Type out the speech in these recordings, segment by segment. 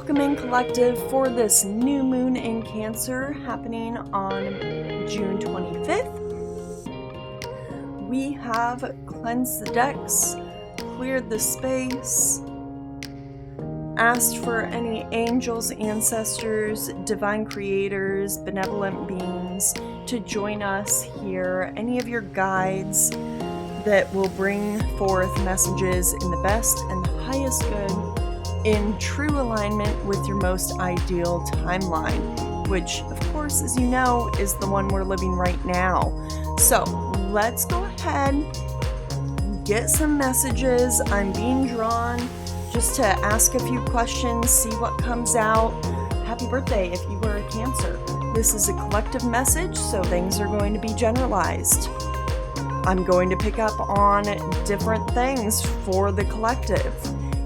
welcome in, collective, for this new moon in Cancer happening on June 25th. We have cleansed the decks, cleared the space, asked for any angels, ancestors, divine creators, benevolent beings to join us here, any of your guides that will bring forth messages in the best and the highest good in true alignment with your most ideal timeline, which, of course, as you know, is the one we're living right now. So let's go ahead, get some messages. I'm being drawn just to ask a few questions, see what comes out. Happy birthday if you were a Cancer. This is a collective message, so things are going to be generalized. I'm going to pick up on different things for the collective.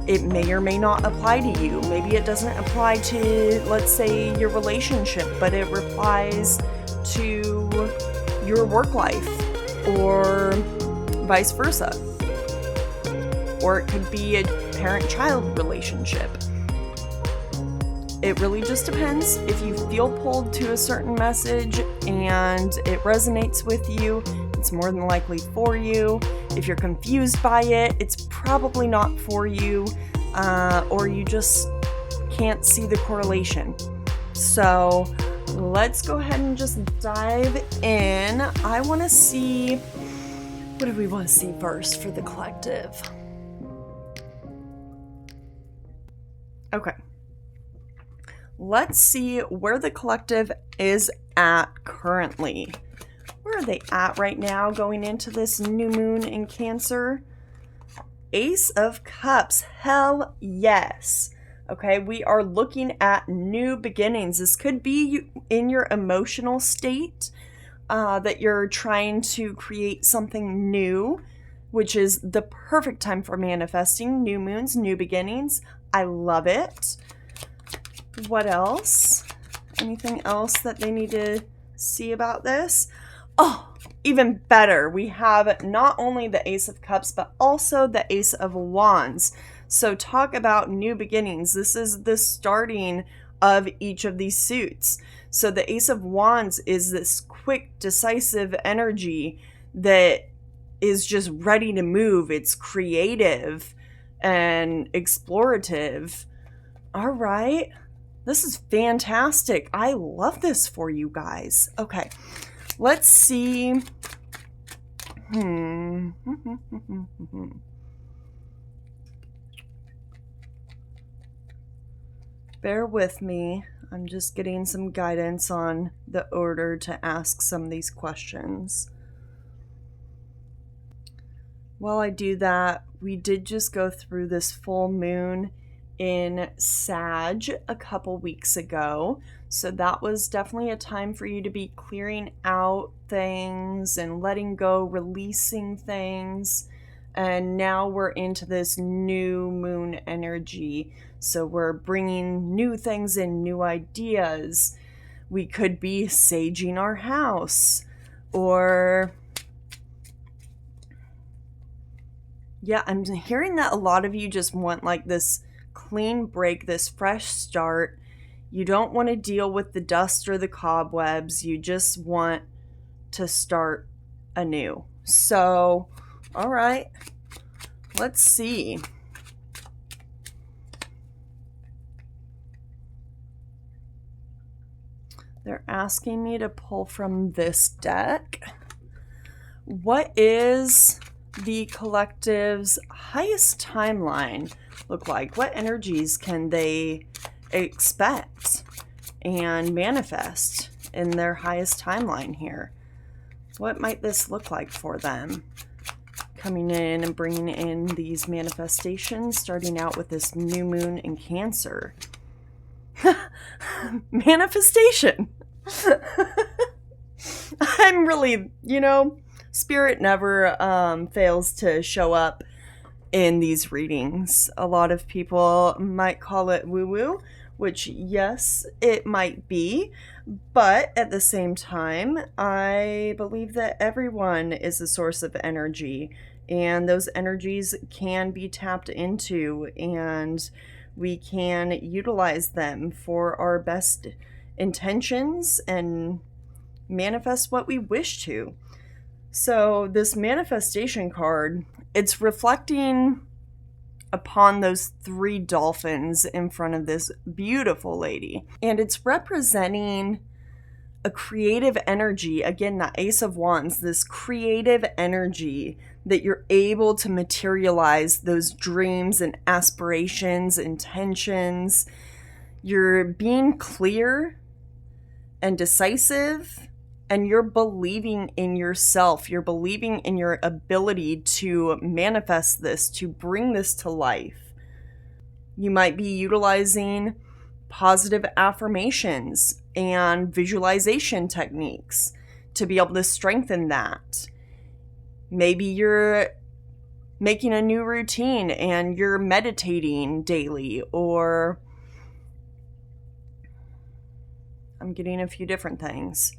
It may or may not apply to you. Maybe it doesn't apply to, let's say, your relationship, but it applies to your work life or vice versa. Or it could be a parent-child relationship. It really just depends. If you feel pulled to a certain message and it resonates with you, it's more than likely for you. If you're confused by it, it's probably not for you, or you just can't see the correlation. So let's go ahead and just dive in. I want to see, what do we want to see first for the collective? Okay. Let's see where the collective is at currently. Where are they at right now going into this new moon in Cancer? Ace of Cups. Hell yes. Okay, we are looking at new beginnings. This could be in your emotional state, that you're trying to create something new, which is the perfect time for manifesting new moons, new beginnings. I love it. What else? Anything else that they need to see about this? Oh, even better. We have not only the Ace of Cups, but also the Ace of Wands. So talk about new beginnings. This is the starting of each of these suits. So the Ace of Wands is this quick, decisive energy that is just ready to move. It's creative and explorative. All right. This is fantastic. I love this for you guys. Okay. Let's see. Bear with me. I'm just getting some guidance on the order to ask some of these questions. While I do that, we did just go through this full moon in Sag a couple weeks ago. So that was definitely a time for you to be clearing out things and letting go, releasing things. And now we're into this new moon energy. So we're bringing new things in, new ideas. We could be saging our house, or yeah, I'm hearing that a lot of you just want like this clean break, this fresh start. You don't want to deal with the dust or the cobwebs. You just want to start anew. So, all right, let's see. They're asking me to pull from this deck. What is the collective's highest timeline look like? What energies can they expect and manifest in their highest timeline here? What might this look like for them? Coming in and bringing in these manifestations, starting out with this new moon in Cancer. Manifestation. I'm really, Spirit never fails to show up in these readings. A lot of people might call it woo-woo, which, yes, it might be. But at the same time, I believe that everyone is a source of energy, and those energies can be tapped into and We can utilize them for our best intentions and manifest what we wish to. So this manifestation card, it's reflecting upon those 3 dolphins in front of this beautiful lady. And it's representing a creative energy. Again, the Ace of Wands, this creative energy that you're able to materialize those dreams and aspirations, intentions. You're being clear and decisive, and you're believing in yourself. You're believing in your ability to manifest this, to bring this to life. You might be utilizing positive affirmations and visualization techniques to be able to strengthen that. Maybe you're making a new routine and you're meditating daily, or I'm getting a few different things.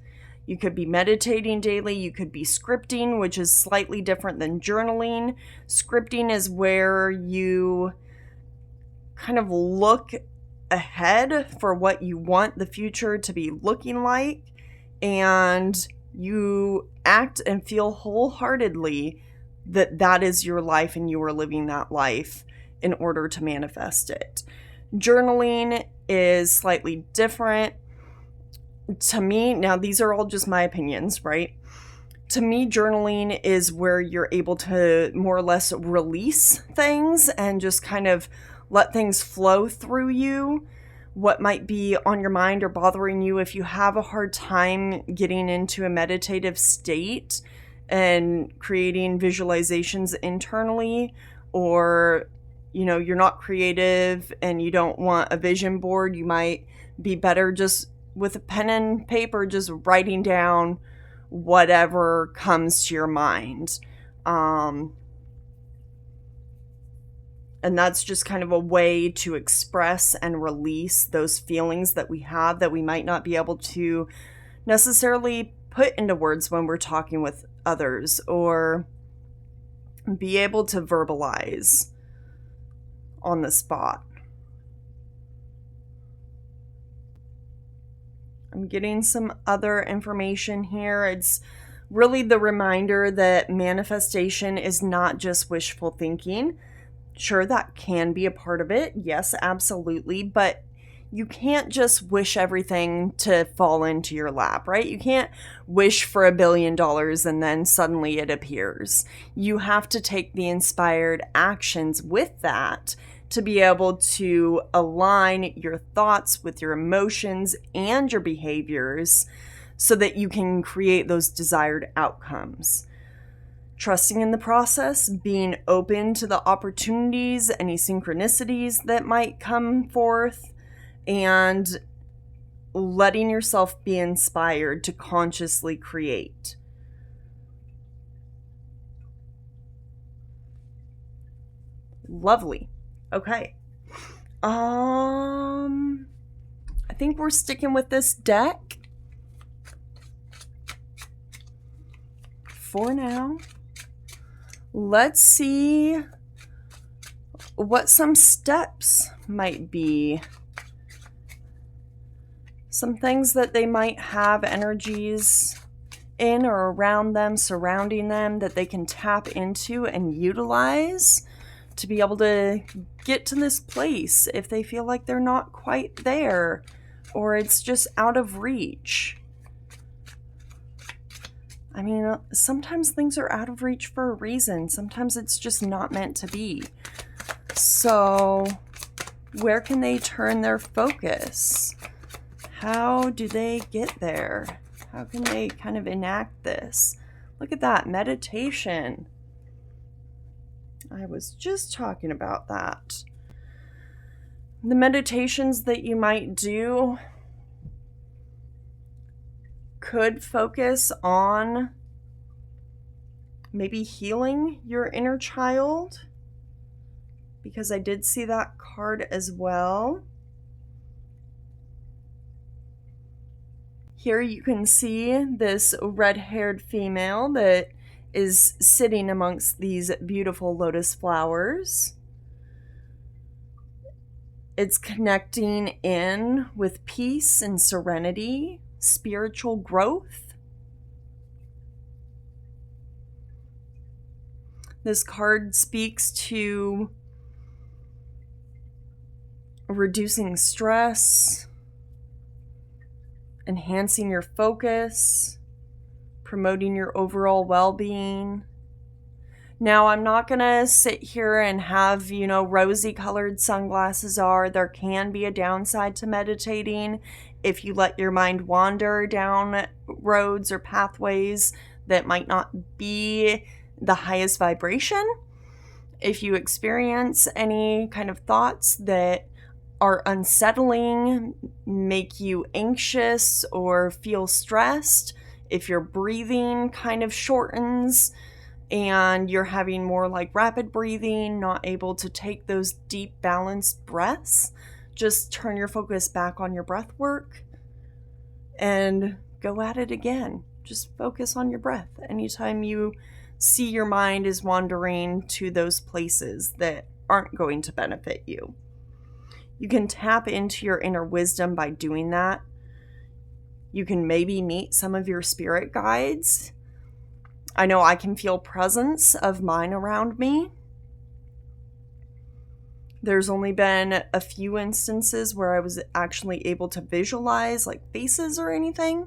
You could be meditating daily. You could be scripting, which is slightly different than journaling. Scripting is where you kind of look ahead for what you want the future to be looking like, and you act and feel wholeheartedly that that is your life and you are living that life in order to manifest it. Journaling is slightly different. To me, now these are all just my opinions, right? To me, journaling is where you're able to more or less release things and just kind of let things flow through you. What might be on your mind or bothering you, if you have a hard time getting into a meditative state and creating visualizations internally, or you're not creative and you don't want a vision board, you might be better just with a pen and paper, just writing down whatever comes to your mind. And that's just kind of a way to express and release those feelings that we have that we might not be able to necessarily put into words when we're talking with others, or be able to verbalize on the spot. I'm getting some other information here. It's really the reminder that manifestation is not just wishful thinking. Sure, that can be a part of it. Yes, absolutely. But you can't just wish everything to fall into your lap, right? You can't wish for $1 billion and then suddenly it appears. You have to take the inspired actions with that to be able to align your thoughts with your emotions and your behaviors so that you can create those desired outcomes. Trusting in the process, being open to the opportunities, any synchronicities that might come forth, and letting yourself be inspired to consciously create. Lovely. Okay. I think we're sticking with this deck for now. Let's see what some steps might be. Some things that they might have energies in or around them, surrounding them, that they can tap into and utilize to be able to get to this place if they feel like they're not quite there or it's just out of reach. I mean, sometimes things are out of reach for a reason. Sometimes it's just not meant to be. So, where can they turn their focus? How do they get there? How can they kind of enact this? Look at that, meditation. I was just talking about that. The meditations that you might do could focus on maybe healing your inner child, because I did see that card as well. Here you can see this red-haired female that is sitting amongst these beautiful lotus flowers. It's connecting in with peace and serenity, spiritual growth. This card speaks to reducing stress, enhancing your focus, promoting your overall well-being. Now, I'm not going to sit here and have, rosy colored sunglasses are. There can be a downside to meditating if you let your mind wander down roads or pathways that might not be the highest vibration. If you experience any kind of thoughts that are unsettling, make you anxious or feel stressed, if your breathing kind of shortens and you're having more like rapid breathing, not able to take those deep balanced breaths, just turn your focus back on your breath work and go at it again. Just focus on your breath. Anytime you see your mind is wandering to those places that aren't going to benefit you. You can tap into your inner wisdom by doing that. You can maybe meet some of your spirit guides. I know I can feel presence of mine around me. There's only been a few instances where I was actually able to visualize like faces or anything.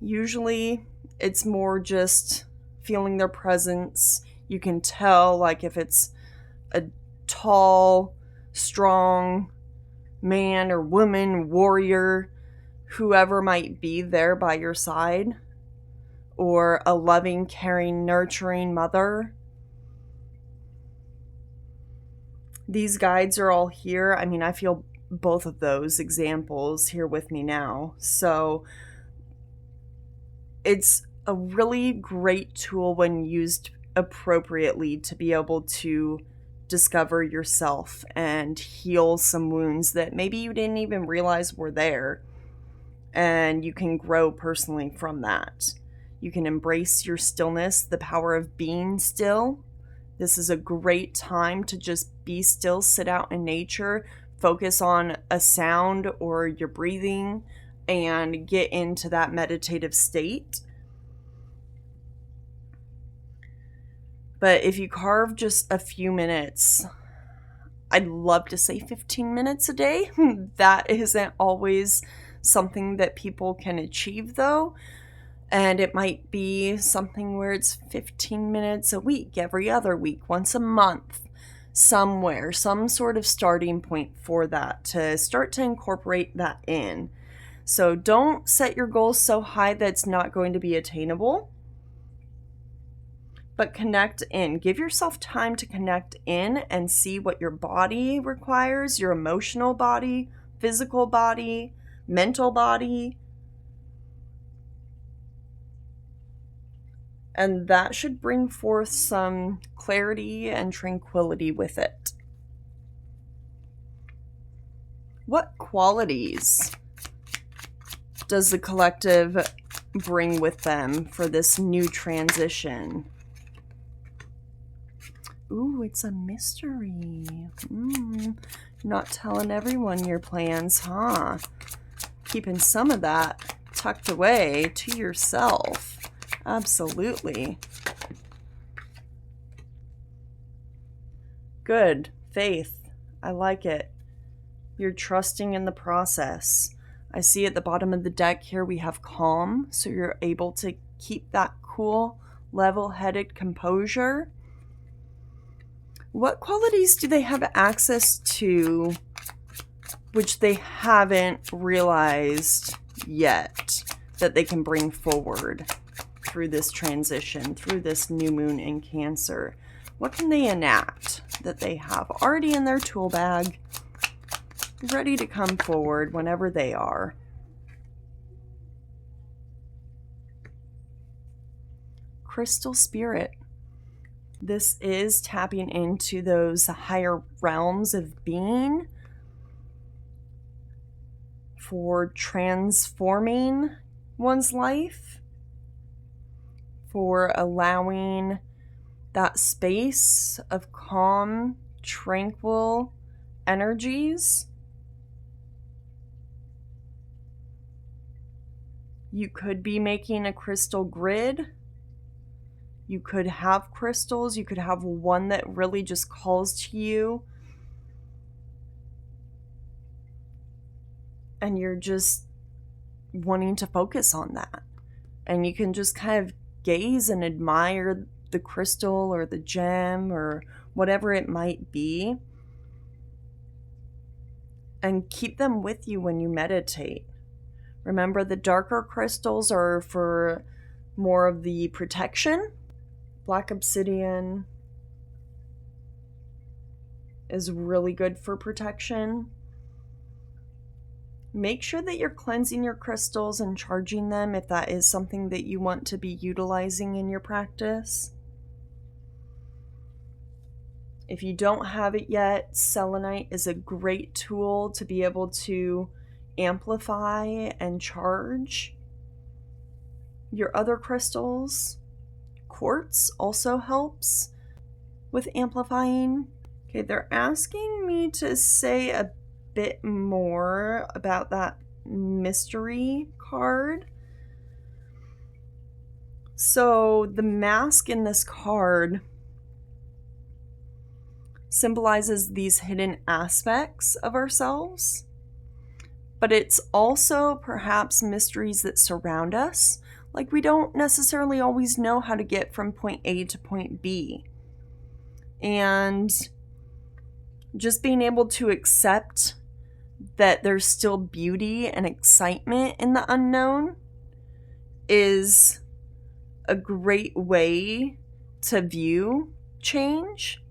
Usually it's more just feeling their presence. You can tell like if it's a tall, strong man or woman, warrior, whoever might be there by your side, or a loving, caring, nurturing mother. These guides are all here. I mean, I feel both of those examples here with me now. So it's a really great tool when used appropriately to be able to discover yourself and heal some wounds that maybe you didn't even realize were there. And you can grow personally from that. You can embrace your stillness, the power of being still. This is a great time to just be still, sit out in nature, focus on a sound or your breathing, and get into that meditative state. But if you carve just a few minutes, I'd love to say 15 minutes a day. That isn't always something that people can achieve, though. And it might be something where it's 15 minutes a week, every other week, once a month, somewhere, some sort of starting point for that to start to incorporate that in. So don't set your goals so high that it's not going to be attainable, but connect in. Give yourself time to connect in and see what your body requires, your emotional body, physical body, mental body. And that should bring forth some clarity and tranquility with it. What qualities does the collective bring with them for this new transition? Ooh, it's a mystery. Not telling everyone your plans, huh? Keeping some of that tucked away to yourself. Absolutely. Good. Faith. I like it. You're trusting in the process. I see at the bottom of the deck here we have calm, so you're able to keep that cool, level-headed composure. What qualities do they have access to which they haven't realized yet that they can bring forward through this transition, through this new moon in Cancer? What can they enact that they have already in their tool bag, ready to come forward whenever they are? Crystal Spirit. This is tapping into those higher realms of being for transforming one's life, for allowing that space of calm, tranquil, energies. You could be making a crystal grid. You could have crystals. You could have one that really just calls to you. And you're just wanting to focus on that. And you can just kind of gaze and admire the crystal or the gem or whatever it might be. And keep them with you when you meditate. Remember, the darker crystals are for more of the protection. Black obsidian is really good for protection. Make sure that you're cleansing your crystals and charging them if that is something that you want to be utilizing in your practice. If you don't have it yet, selenite is a great tool to be able to amplify and charge your other crystals. Quartz also helps with amplifying. Okay, they're asking me to say a bit more about that mystery card. So the mask in this card symbolizes these hidden aspects of ourselves, but it's also perhaps mysteries that surround us. Like, we don't necessarily always know how to get from point A to point B. And just being able to accept that there's still beauty and excitement in the unknown is a great way to view change.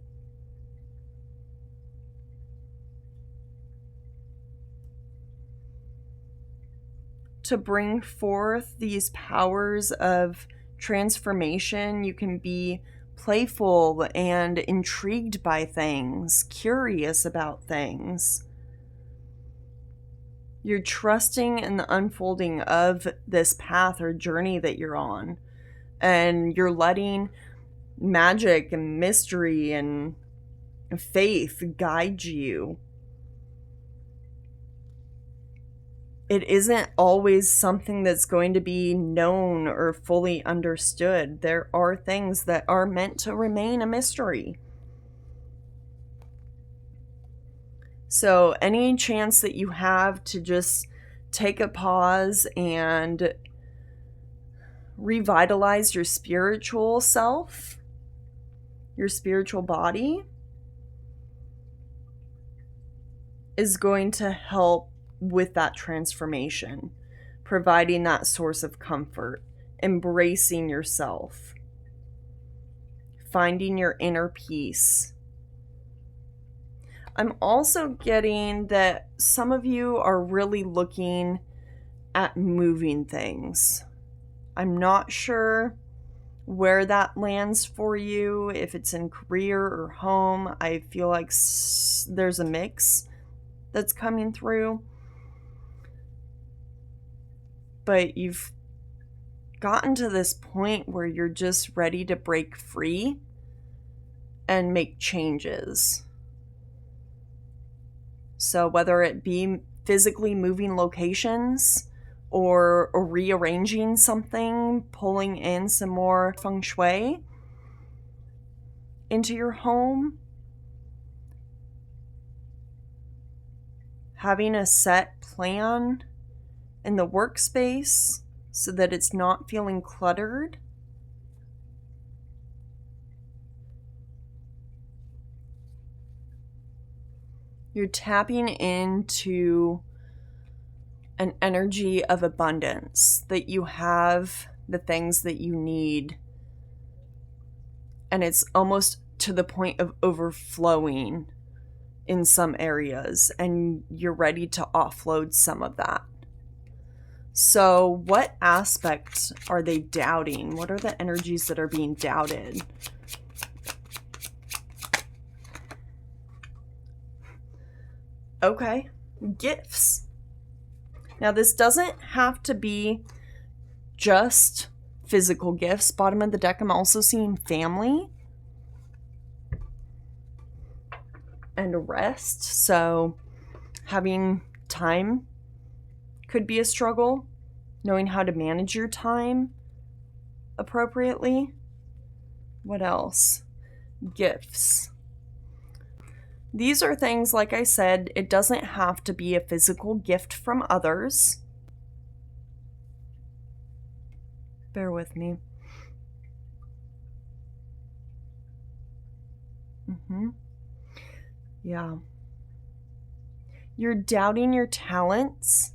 To bring forth these powers of transformation, you can be playful and intrigued by things, curious about things. You're trusting in the unfolding of this path or journey that you're on, and you're letting magic and mystery and faith guide you. It isn't always something that's going to be known or fully understood. There are things that are meant to remain a mystery. So any chance that you have to just take a pause and revitalize your spiritual self, your spiritual body, is going to help with that transformation, providing that source of comfort, embracing yourself, finding your inner peace. I'm also getting that some of you are really looking at moving things. I'm not sure where that lands for you, if it's in career or home. I feel like there's a mix that's coming through. But you've gotten to this point where you're just ready to break free and make changes. So whether it be physically moving locations or rearranging something, pulling in some more feng shui into your home, having a set plan in the workspace so that it's not feeling cluttered. You're tapping into an energy of abundance, that you have the things that you need. And it's almost to the point of overflowing in some areas, and you're ready to offload some of that. So what aspects are they doubting? What are the energies that are being doubted? Okay, gifts. Now this doesn't have to be just physical gifts. Bottom of the deck, I'm also seeing family. and rest. So having time could be a struggle, knowing how to manage your time appropriately. What else? Gifts. These are things, like I said, it doesn't have to be a physical gift from others. Bear with me. Yeah. You're doubting your talents.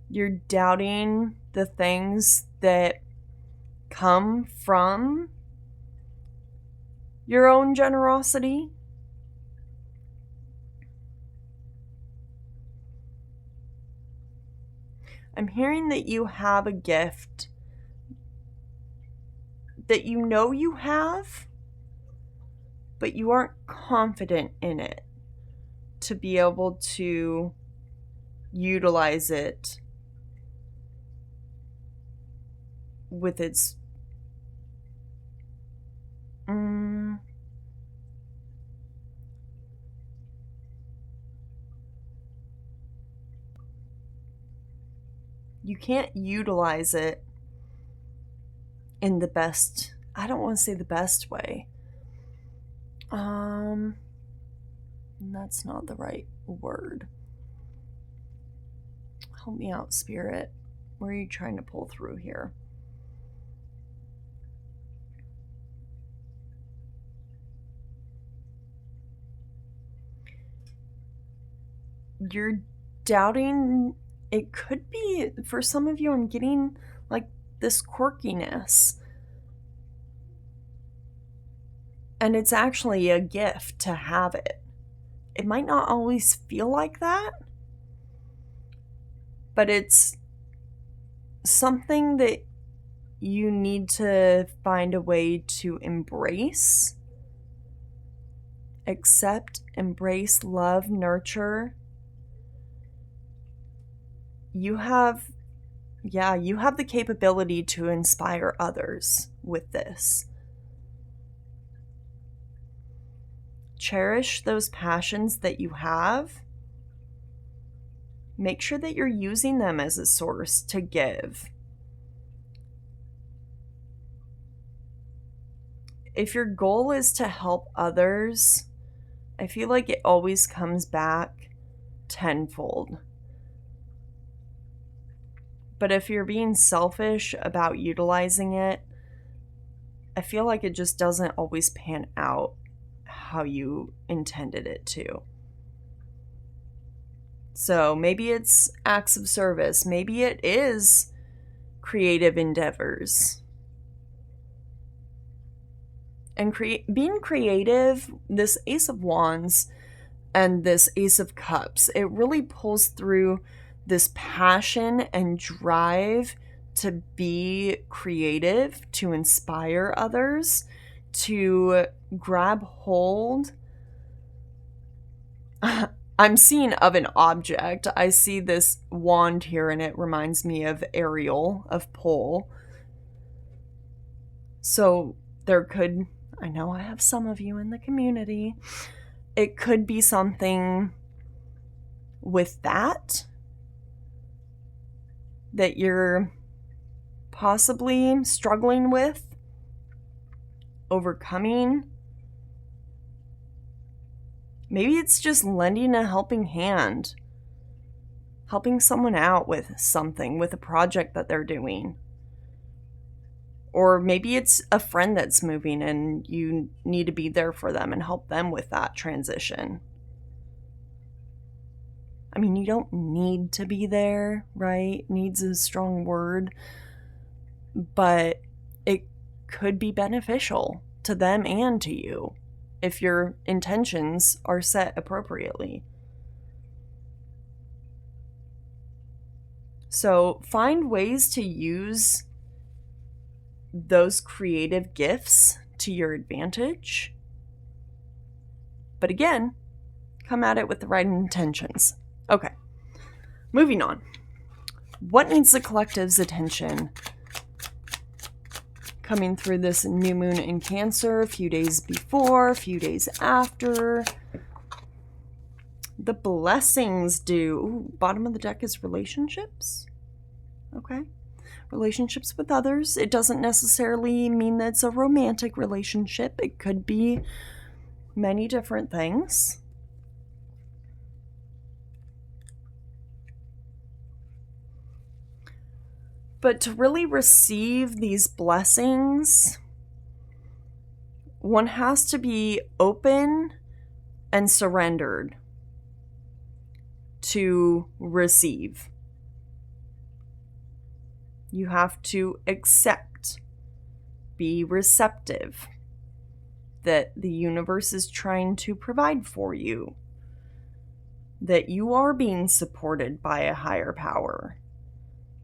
You're doubting the things that come from your own generosity. I'm hearing that you have a gift that you know you have, but you aren't confident in it to be able to utilize it with its you can't utilize it in the best, I don't want to say the best way. That's not the right word. Help me out, Spirit. Where are you trying to pull through here? You're doubting, it could be, for some of you, I'm getting like this quirkiness. And it's actually a gift to have it. It might not always feel like that, but it's something that you need to find a way to embrace, accept, embrace, love, nurture. You have the capability to inspire others with this. Cherish those passions that you have. Make sure that you're using them as a source to give. If your goal is to help others, I feel like it always comes back tenfold. But if you're being selfish about utilizing it, I feel like it just doesn't always pan out how you intended it to. So maybe it's acts of service. Maybe it is creative endeavors. And being creative, this Ace of Wands and this Ace of Cups, it really pulls through this passion and drive to be creative, to inspire others, to grab hold. I'm seeing of an object. I see this wand here and it reminds me of Ariel, of Pole. So there could, I know I have some of you in the community, it could be something with that you're possibly struggling with, overcoming. Maybe it's just lending a helping hand, helping someone out with something, with a project that they're doing. Or maybe it's a friend that's moving and you need to be there for them and help them with that transition. I mean, you don't need to be there, right? Needs a strong word. But it could be beneficial to them and to you if your intentions are set appropriately. So find ways to use those creative gifts to your advantage. But again, come at it with the right intentions. Okay, moving on. What needs the collective's attention coming through this new moon in Cancer, a few days before, a few days after. The blessings due. Ooh, bottom of the deck is relationships. Okay. Relationships with others. It doesn't necessarily mean that it's a romantic relationship. It could be many different things. But to really receive these blessings, one has to be open and surrendered to receive. You have to accept, be receptive that the universe is trying to provide for you, that you are being supported by a higher power,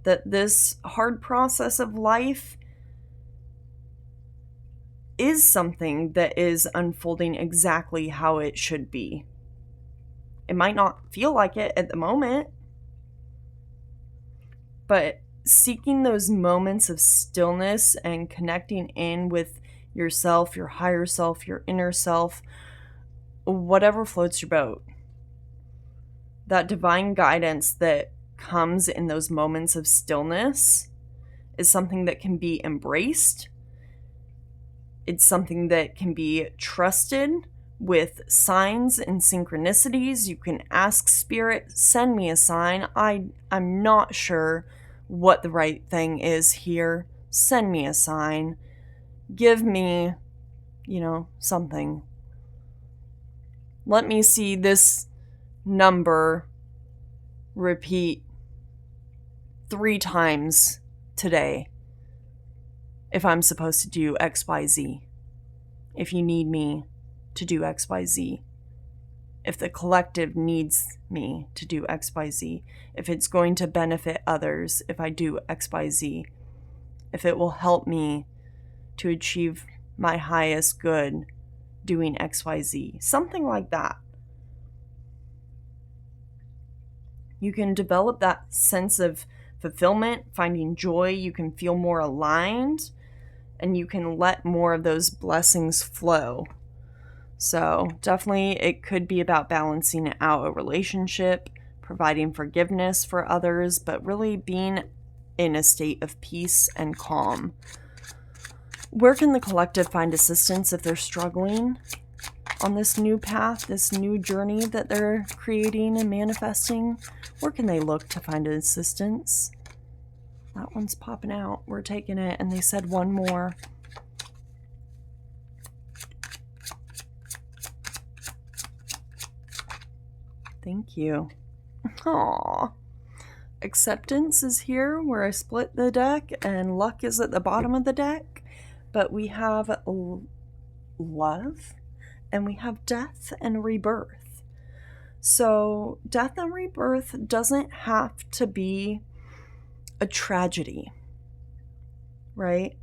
that this hard process of life is something that is unfolding exactly how it should be. It might not feel like it at the moment, but seeking those moments of stillness and connecting in with yourself, your higher self, your inner self, whatever floats your boat. That divine guidance that comes in those moments of stillness is something that can be embraced. It's something that can be trusted with signs and synchronicities. You can ask Spirit, send me a sign. I'm not sure what the right thing is here. Send me a sign. Give me, something. Let me see this number repeat 3 times today if I'm supposed to do XYZ. If you need me to do XYZ. If the collective needs me to do XYZ. If it's going to benefit others if I do XYZ. If it will help me to achieve my highest good doing XYZ. Something like that. You can develop that sense of fulfillment, finding joy. You can feel more aligned, and you can let more of those blessings flow. So definitely it could be about balancing out a relationship, providing forgiveness for others, but really being in a state of peace and calm. Where can the collective find assistance if they're struggling on this new path, this new journey that they're creating and manifesting? Where can they look to find assistance? That one's popping out. We're taking it. And they said one more. Thank you. Aww. Acceptance is here where I split the deck, and luck is at the bottom of the deck. But we have love, and we have death and rebirth. So death and rebirth doesn't have to be a tragedy, right?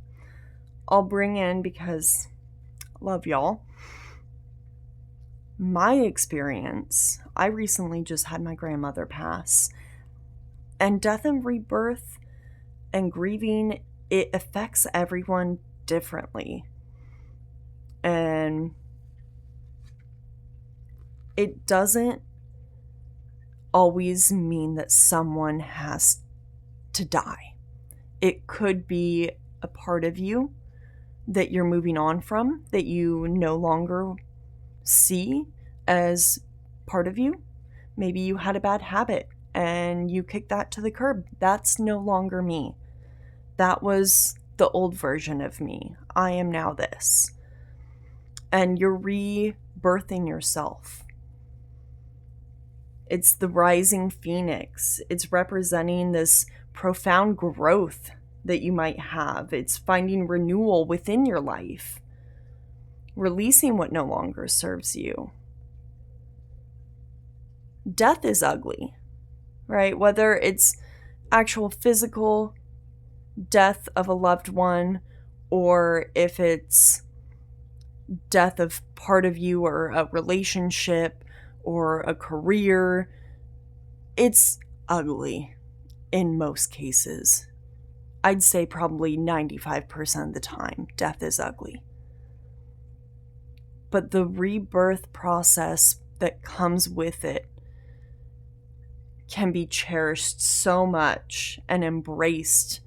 I'll bring in, because I love y'all, my experience. I recently just had my grandmother pass, and death and rebirth and grieving, it affects everyone differently. And it doesn't always mean that someone has to die. It could be a part of you that you're moving on from, that you no longer see as part of you. Maybe you had a bad habit and you kicked that to the curb. That's no longer me. That was the old version of me. I am now this. And you're rebirthing yourself. It's the rising phoenix. It's representing this profound growth that you might have. It's finding renewal within your life. Releasing what no longer serves you. Death is ugly, right? Whether it's actual physical death of a loved one, or if it's death of part of you, or a relationship, or a career, it's ugly in most cases. I'd say probably 95% of the time, death is ugly. But the rebirth process that comes with it can be cherished so much and embraced.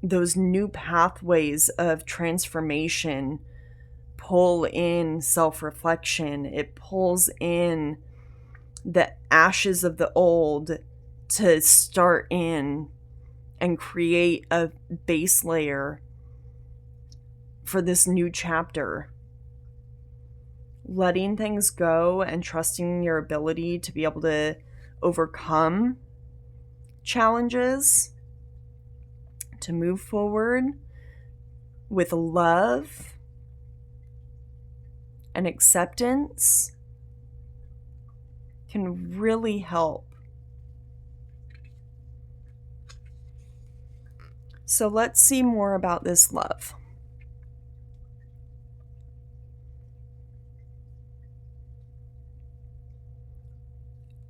Those new pathways of transformation pull in self-reflection. It pulls in the ashes of the old to start in and create a base layer for this new chapter. Letting things go and trusting your ability to be able to overcome challenges, to move forward with love and acceptance can really help. So let's see more about this love.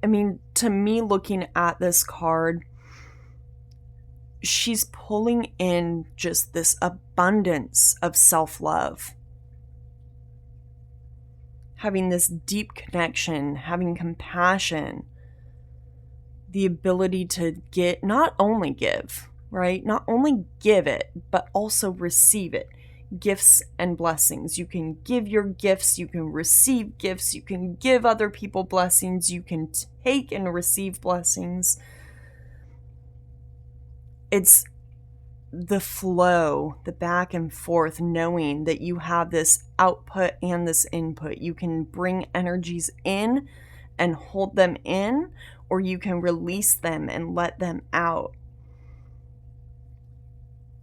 I mean, to me, looking at this card, she's pulling in just this abundance of self-love. Having this deep connection, having compassion, the ability to not only give, right? Not only give it, but also receive it. Gifts and blessings. You can give your gifts, you can receive gifts, you can give other people blessings, you can take and receive blessings. It's the flow, the back and forth, knowing that you have this output and this input. You can bring energies in and hold them in, or you can release them and let them out.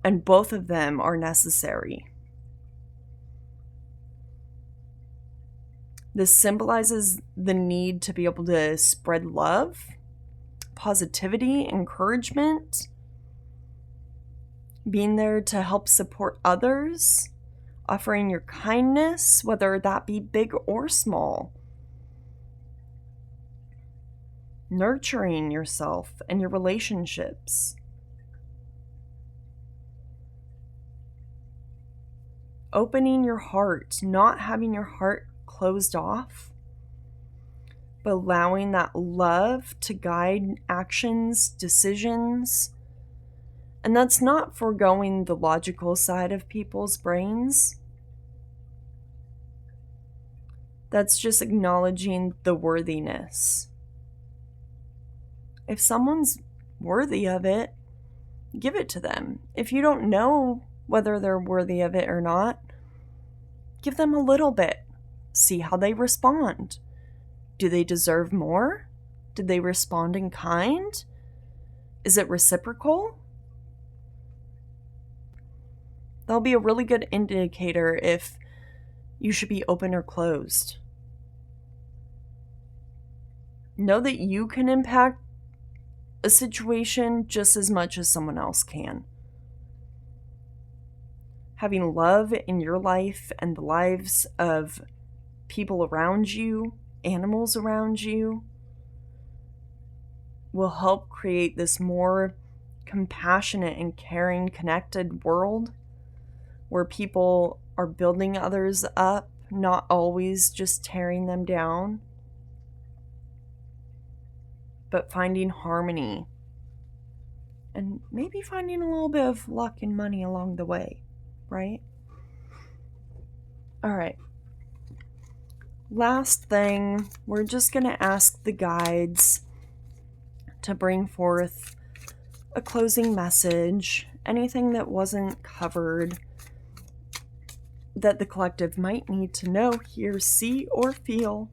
And both of them are necessary. This symbolizes the need to be able to spread love, positivity, encouragement, being there to help support others, offering your kindness, whether that be big or small, nurturing yourself and your relationships, opening your heart, not having your heart closed off, but allowing that love to guide actions, decisions. And that's not foregoing the logical side of people's brains. That's just acknowledging the worthiness. If someone's worthy of it, give it to them. If you don't know whether they're worthy of it or not, give them a little bit. See how they respond. Do they deserve more? Did they respond in kind? Is it reciprocal? That'll be a really good indicator if you should be open or closed. Know that you can impact a situation just as much as someone else can. Having love in your life and the lives of people around you, animals around you, will help create this more compassionate and caring, connected world where people are building others up, not always just tearing them down, but finding harmony and maybe finding a little bit of luck and money along the way, right? All right. Last thing, we're just going to ask the guides to bring forth a closing message, anything that wasn't covered that the collective might need to know, hear, see, or feel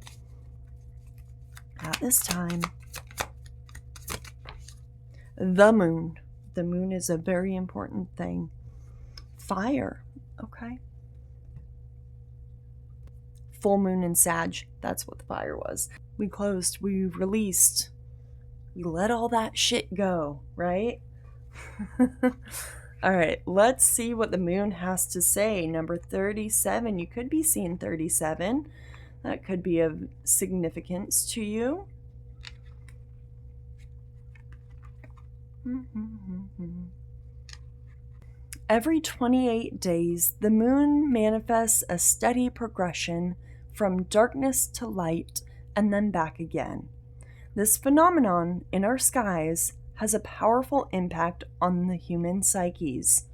at this time. The moon. The moon is a very important thing. Fire. Okay. Full moon in Sag. That's what the fire was. We closed. We released. We let all that shit go, right? All right, let's see what the moon has to say. Number 37. You could be seeing 37. That could be of significance to you. Every 28 days, the moon manifests a steady progression from darkness to light and then back again. This phenomenon in our skies has a powerful impact on the human psyches.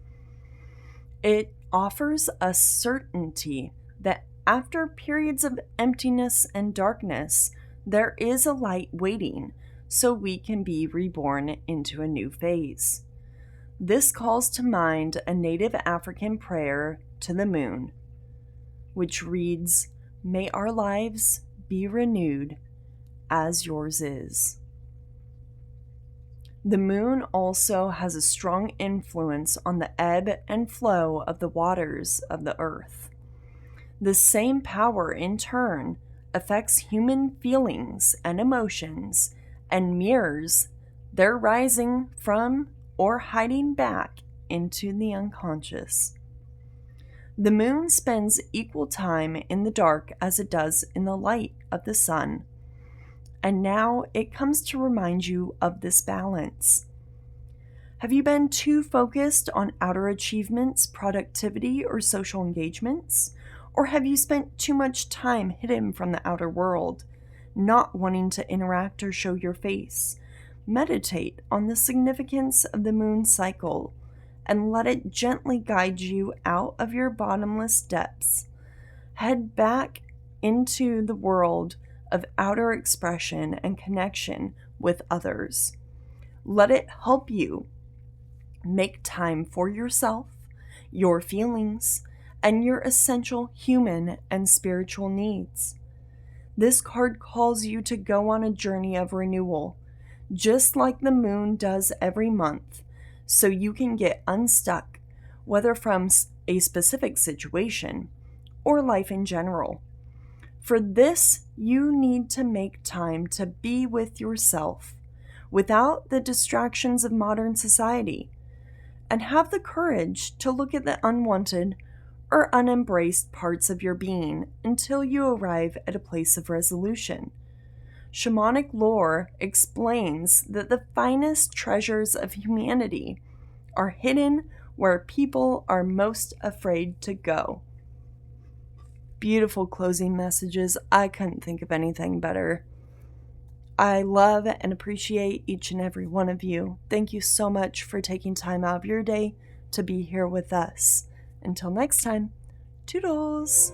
It offers us certainty that after periods of emptiness and darkness, there is a light waiting so we can be reborn into a new phase. This calls to mind a native African prayer to the moon, which reads, "May our lives be renewed as yours is." The moon also has a strong influence on the ebb and flow of the waters of the earth. The same power, in turn, affects human feelings and emotions and mirrors their rising from or hiding back into the unconscious. The moon spends equal time in the dark as it does in the light of the sun. And now it comes to remind you of this balance. Have you been too focused on outer achievements, productivity, or social engagements? Or have you spent too much time hidden from the outer world, not wanting to interact or show your face? Meditate on the significance of the moon cycle and let it gently guide you out of your bottomless depths. Head back into the world of outer expression and connection with others. Let it help you make time for yourself, your feelings, and your essential human and spiritual needs. This card calls you to go on a journey of renewal, just like the moon does every month, so you can get unstuck, whether from a specific situation or life in general. For this, you need to make time to be with yourself without the distractions of modern society, and have the courage to look at the unwanted or unembraced parts of your being until you arrive at a place of resolution. Shamanic lore explains that the finest treasures of humanity are hidden where people are most afraid to go. Beautiful closing messages. I couldn't think of anything better. I love and appreciate each and every one of you. Thank you so much for taking time out of your day to be here with us. Until next time, toodles!